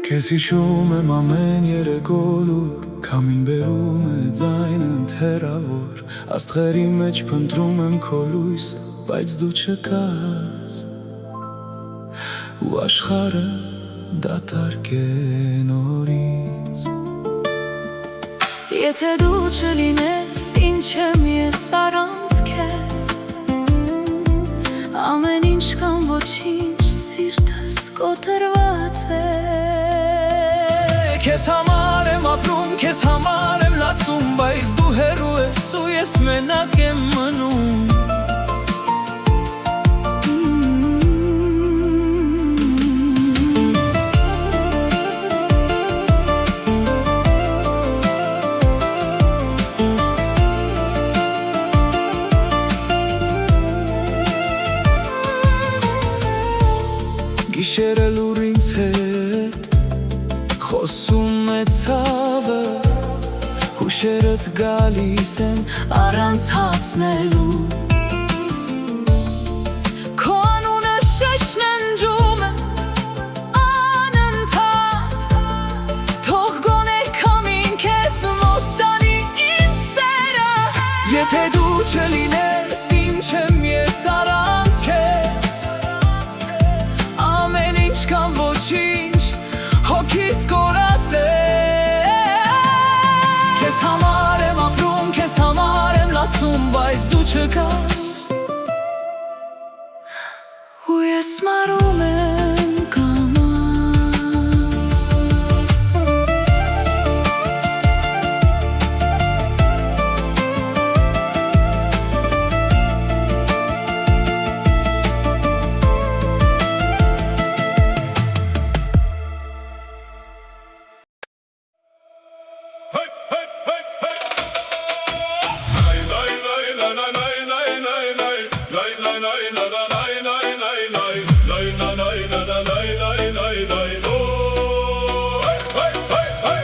Քեզ հիշում եմ ամեն երեկոլու, քամին բերում է ձայնը հեռավոր, աստղերի մեջ փնտրում եմ քո լույսը, բայց դու չկաս, ու աշխարհը դատարկ է նորից։ Եթե դու չլինես, ինչ եմ ես առանց քեզ, ամեն ինչ կամ ոչինչ, սիրտս կոտրված է։ Քեզ համար եմ ապրում, քեզ համար եմ լացում, բայց դու հեռու ես ու ես մենակ եմ մնում։ Գիշերը լուր ինձ հետ խոսում է ցավը, հուշերդ գալիս են Առանց հացնելու Քո անունը շշնջում է անընդհատ, թող գոներ քամին քեզ մոտ տանի ինձ սերը։ Եթե դու չլինես, ինչ եմ ես առանց քեզ, ամեն ինչ կամ ոչինչ, հոգիս կորած է։ Քեզ համար եմ ապրում, քեզ համար եմ լացում, բայց դու չկաս, ու ես մարում եմ կամաց։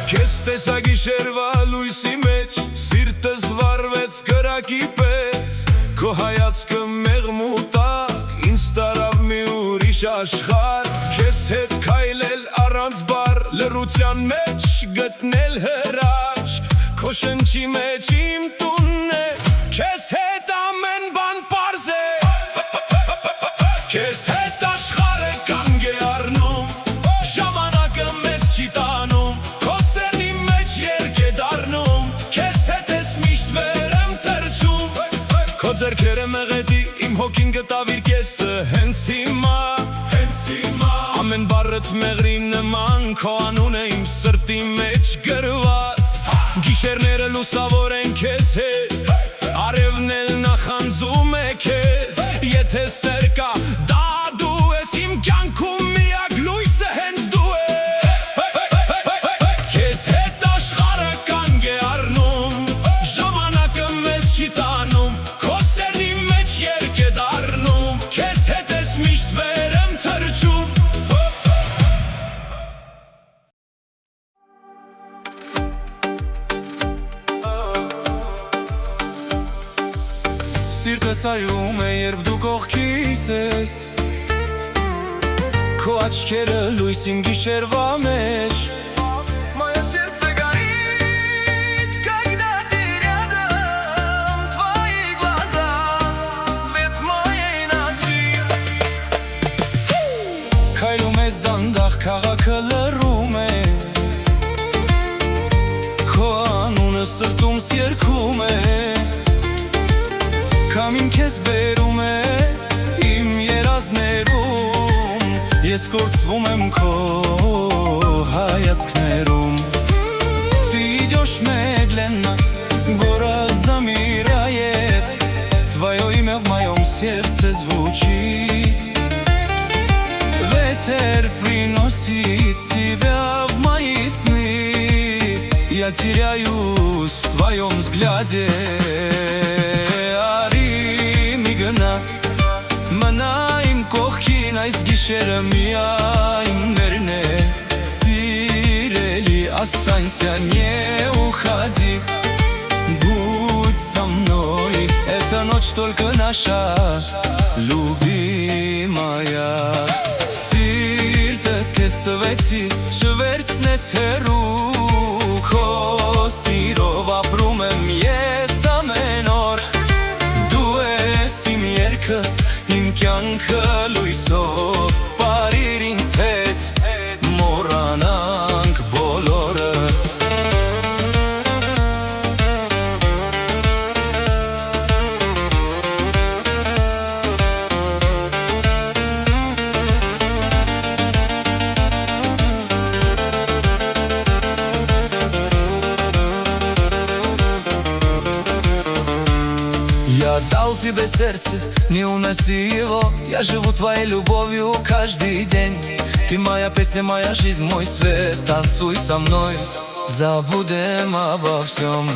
Քեզ տեսա գիշերվա լույսի մեջ, սիրտս վառվեց կրակի պես, քո հայացքը մեղմուտակ, ինձ տարավ մի ուրիշ աշխարհ, քեզ հետ քայլել առանց բառ, լռության մեջ գտնել հրաշք, քո շնչի մեջ իմ տունն է, քեզ հետ ամեն բան պարզ է, քեզ հետ աշխարհը կանգ է առնում, ժամանակը մեզ չի տանում, քո սերնի մեջ երկ է դառնում, քեզ հետ ես միշտ վեր եմ թռչում, քո ձեռքերը մեղեդի իմ հոգին գտավ իր կեսը հենց հիմա, ամեն բառդ մեղրի նման, քո անուն է իմ սրտի մեջ գրված, գիշերները լուսավոր են քեզ հետ, արևն էլ նախանձում է քեզ, եթե սեր կա, դա դու ես իմ կյանքում միակ լույսը հենց դու ես, քեզ հետ աշխարհը կանգ է առնում, ժամանակը մեզ չի տանում, քո սերնի մեջ երկ է դառնում, քեզ հետ ես միշտ վեր եմ թռչում։ Սիրտս այրում է, երբ դու կողքիս ես, քո աչքերը լույս իմ гիշերվա մեջ, Мое сердце горит, когда ты рядом, твои глаза, свет моей ночи. քայլում ես դանդաղ, քաղաքը լռում է, քո անունը սրտումս երգում է, քամին քեզ բերում է իմ երազներում, ես կորցվում եմ քո հայացքներում, ты идешь медленно, город замирает, твое имя в моем сердце звучит, ветер приносит тебя в мои сны, я теряюсь в твоем взгляде. Մնայիմ կողքին այս գիշերը միայն մերն է, սիրելի, останься, не уходи, будь со мной, эта ночь только наша, любимая. Սիրտս քեզ տվեցի, չվեր ես հեռու Քո սիրով ապրում եմ ես ամեն օր Դու ես իմ երգը, իմ կյանքը լույսով Պարիր ինձ հետ, մոռանանք բոլորը Я дал тебе сердце, не уноси его Я живу твоей любовью каждый день Ты моя песня, моя жизнь, мой свет Танцуй со мной, забудем обо всем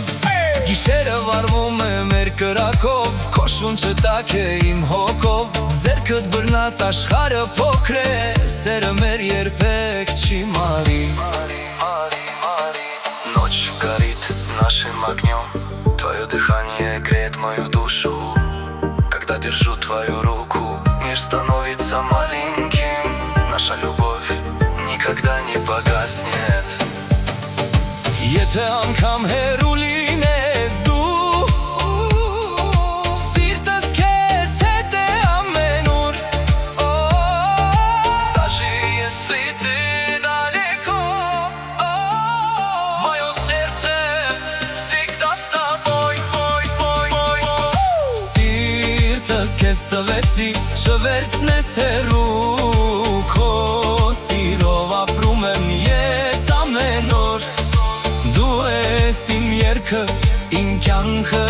Գիշերը վարվում է մեր կրակով Քո շունչը տաք է իմ հոգով Ձերքդ բռնած աշխարհը փոքր է Սերը մեր երբեք չի մարի Ночь горит нашим огнем Твое дыхание греет мою душу Когда держу твою руку Мир становится маленьким Наша любовь никогда не погаснет Եթե անգամ հեռու լինես դու Սիրտս քեզ հետ է ամենուր Даже если ты далеко Мое сердце всегда с тобой Սիրտս քեզ տվեցի Չվերցնես հեռու Քո սիրով ապրում եմ ես ամեն օր Դու ես իմ երգը, իմ կյանքը